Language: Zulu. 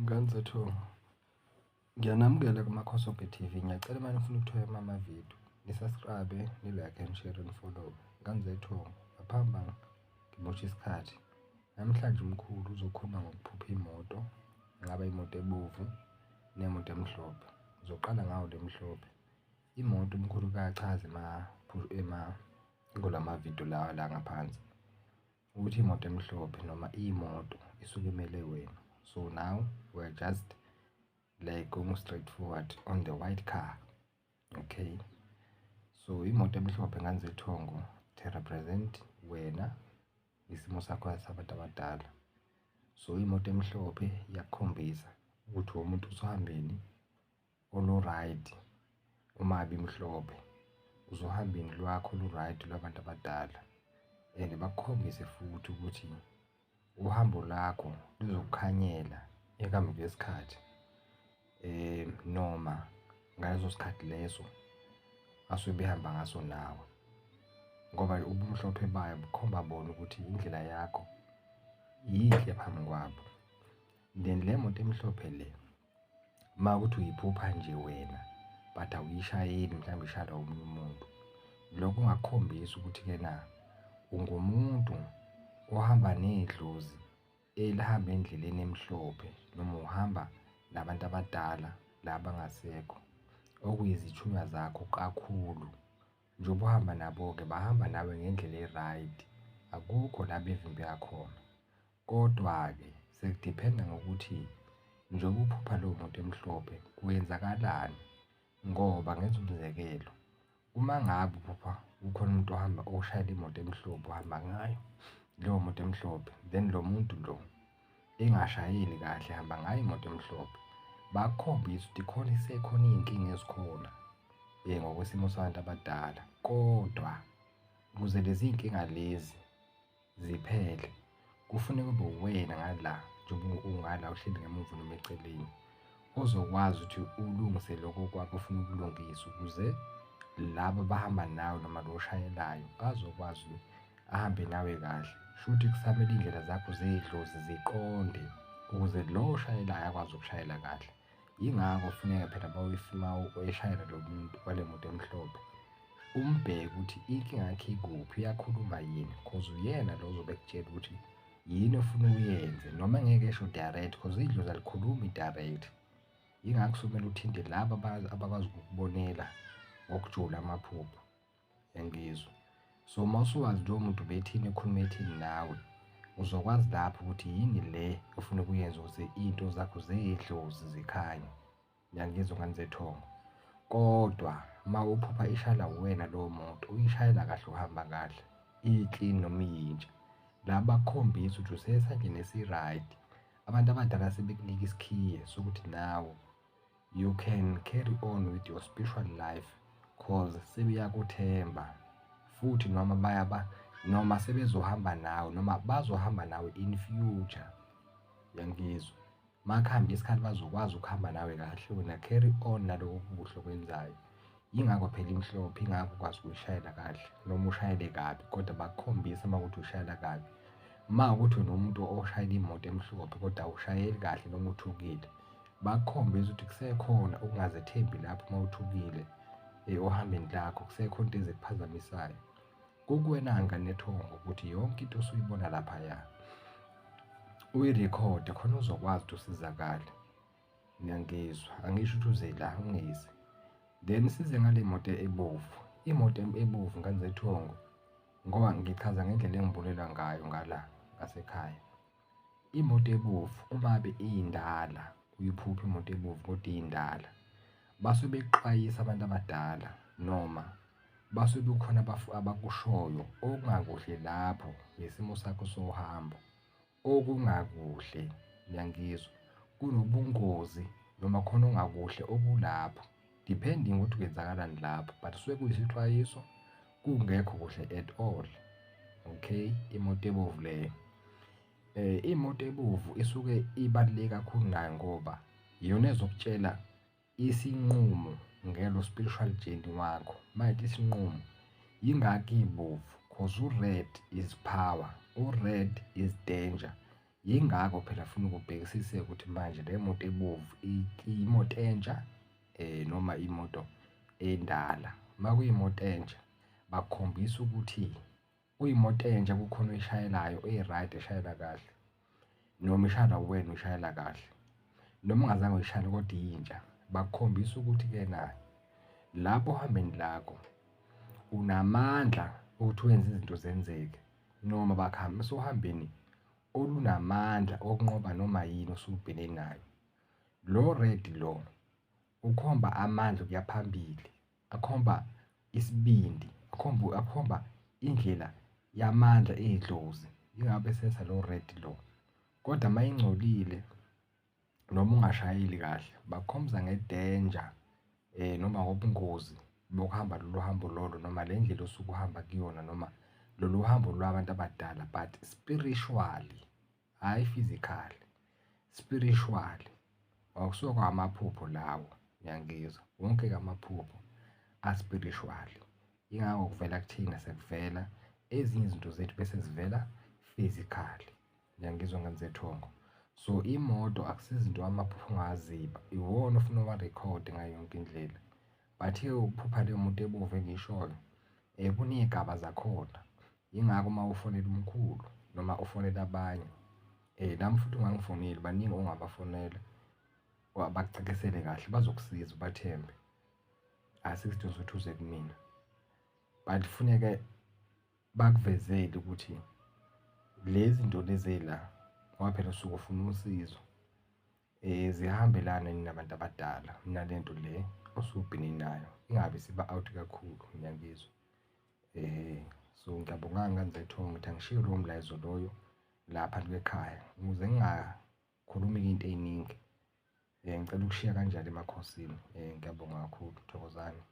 Nganzethu, ngiyanamukela kuMakhosoke TV. Ngiyacela manje ufuna ukuthola amavidiyo, ni-subscribe, ni-like and share and follow. Nganzethu, ngaphamba ngimosha isikhathi. Namhlanje umkhulu uzokhuluma ngokuphupha imoto, ngaba imoto ebovu nemoto emhlophe. Uzoqala ngawo le mhlophe. Imoto umkhulu kachaza kulamavidiyo lawa la ngaphansi ukuthi imoto emhlophe noma imoto isuke imele wena. So now we're just like going straight forward on the white car. Okay, so imoto emhlophe nganzethongo to represent wena, isimo sakho sabantu abadala. So imoto emhlophe iyakhombisa ukuthi umuntu usohambeni olu-right. Uma bimhlophe uzohambeni lwakho olu-right lwabantu abadala, and bakukhombise futhi ukuthi uhambo lakho luzokukhanyela ekuhambeni kwesikhathi, noma ngaleso sikhathi leso asuke behamba ngaso nawe, ngoba ubumhlophe bayo bukhomba bona ukuthi indlela yakho yinhle phambi kwabo. Then le moto emhlophe le, uma ukuthi uyiphupha nje wena but awuyishayeli, mhlawumbe ishayelwa omunye umuntu, lokho kungakhombisa ukuthi-ke na ungumuntu ohamba nedlozi elihamba endleleni emhlophe, noma uhamba nabantu abadala la bangasekho okuyizithunywa zakho kakhulu. Njengoba uhamba nabo-ke bahamba nawe ngendlela e-right, akukho la bevimbeka khona. Kodwa-ke sekudiphenda ngokuthi njengoba uphupha lowo muntu emhlophe kwenzakalani, ngoba ngenza umzekelo, uma ngabe uphupha kukhona umuntu oshayela imoto emhlophe ohamba ngayo leyo moto emhlophe, then lo muntu lo engashayeli kahle ehamba ngayo imoto emhlophe, bakukhombisa ukuthi sekhona iy'nkinga ezikhona ngokwesimo sabantu abadala. Kodwa ukuze lezi y'nkinga lezi ziphele, kufuneka kube wena ngala, njengoba ungala uhleli ngemuva noma eceleni, ozokwazi ukuthi ulungise lokho kwakho ufuna ukulungisa, ukuze laba abahamba nawe noma lo oshayelayo azokwazi ahambe nawe kahle. Shuthi kusamele iy'ndlela zakho zey'dlozi ziqonde ukuze lo oshayelayo akwazi ukushayela kahle. Yingakho kufuneka phela uma eshayela lo muntu wale moto emhlophe, umbheke ukuthi inkinga yakhe ikuphi, iyakhuluma yini, cause uyena lo ozobe ekutshela ukuthi yini ofuna uyenze, noma engeke esho direct cause idlozi alikhulumi direct. Yingakho kusomele uthinte laba abakwazi ukukubonela ngokujula amaphupho, yangizwa. So uma usuwazi lowo muntu bethini ekhuluma ethini nawe, uzokwazi lapho ukuthi yini le ofuna ukuyenza ukuze iy'nto zakho zey'dlozi zikhanye, yangizwa nganzethongo. Kodwa uma uphupha ishayela wena lowo moto, uyishayela kahle, uhamba kahle, i-clean noma iyintsha, la bakukhombisa ukuthi usesandleni esi-right. Abantu abadala sebekunika isikhiye sokuthi nawe you can carry on with your spiritual life cause sebeyakuthemba futhi noma sebezohamba nawe noma bazohamba nawe in future, yangizwa. Makuhamba isikhathi bazokwazi ukuhamba nawe kahle, wena carry on naloko kuhle okwenzayo. Yingakho phela imhlophe, ingakho ukwazi ukuyishayela kahle noma ushayele kabi, kodwa bakukhombisa uma ukuthi ushayela kabi. Uma ukuthi unomuntu oshayela imoto emhlophe kodwa awushayeli kahle noma uthukile, bakukhombisa ukuthi kusekhona ukungazethembi lapho uma uthukile ohambeni lakho, kusekhona into ezikuphazamisayo. Kukuwena nganethongo ukuthi yonke into osuyibona laphaya uyirekhode khona uzokwazi ukuthi usizakale, ngiyangizwa. Angisho ukuthi uze la ungezi. Then size ngale moto ebovu. Imoto ebovu nganzethongo, ngoba ngichaza ngendlela engibolela ngayo ngala ngasekhaya. Imoto ebovu uma be iyindala, uyiphupha imoto ebovu kodwa iyindala, basuke bekuxwayisa abantu abadala, noma basuke kukhona abakushoyo okungakuhle lapho ngesimo sakho sohambo, okungakuhle, yangizwa. Kunobungozi noma khona ongakuhle okulapho, depending ukuthi kwenzakalani lapho, but suke kuyisixwayiso, kungekho kuhle at all. Okay, imoto ebovu leyo. Imoto ebovu isuke ibaluleke kakhulu nayo ngoba iyona ezokutshela isinqumo ngelo spiritual journey wakho. Manje isinqumo yingaki ibovu, cause u-red is power, u-red is danger, Yingakho phela funa ukubhekisise ukuthi manje le moto ebovu imoto entsha noma imoto endala. Uma kuyimoto entsha bakukhombisa ukuthi kuyimoto entsha kukhona oyishayelayo e-right, eshayela kahle, noma ishayela uwena uyishayela kahle, noma ungazange uyishayele kodwa iyintsha. Bakukhombisa ukuthi-ke na lapho ohambeni lakho unamandla ukuthi wenze izinto zenzeke, noma bakuhambisa ohambeni olunamandla okunqoba noma yini osuke ubhekene nayo. Lo red lo ukhomba amandla ukuya phambili, akhomba isibindi, akhomba indlela yamandla ey'dlozi, yingakho besesa lo red lo. Kodwa uma ingcolile noma ungashayeli kahle bakukhombisa nge-danger noma ngobungozi bokuhamba lolo hambo lolo, noma le ndlela osuke uhamba kuyona, noma lolu hambo lwabantu abadala, but spiritually, hhayi physically, spiritually. Akusiwo kwamaphupho lawo, uyangizwa? Wonke-ke amaphupho a-spiritual. Yingakho kuvela kuthina sekuvela ezinye izinto zethu bese zivela physically. Uyangizwa ngamzethongo? So imoto akusizinto amaphupho ongaziba, iwona ofuna uwarekhode ngayo yonke indlela. But-ke ukuphupha leyo moto ebovu engiyishoyo, kuney'gaba zakhona. Yingakho uma ufonela umkhulu noma ufonela abanye, nami futhi ungangifoneli, baningi ongabafonela bakucacisele kahle, bazokusiza ubathembe. Asisidingo sokuthi uze kumina, but kufuneke bakuvezele ukuthi lezi zinto lezi la, ngoba phela usuke ufuna usizo, ziyahambelana yini nabantu abadala, nale nto le osuke ubhekene nayo, ingabe siba out kakhulu, ngiyangizwa. So ngiyabonga Nkanzethongo ukuthi angishiye lowo mlayezo loyo lapha ekhaya, ukuze ngingakhulumi into ey'ningi. Ngicela ukushiya kanjalo emakhosini. Ngiyabonga kakhulu, thokozani.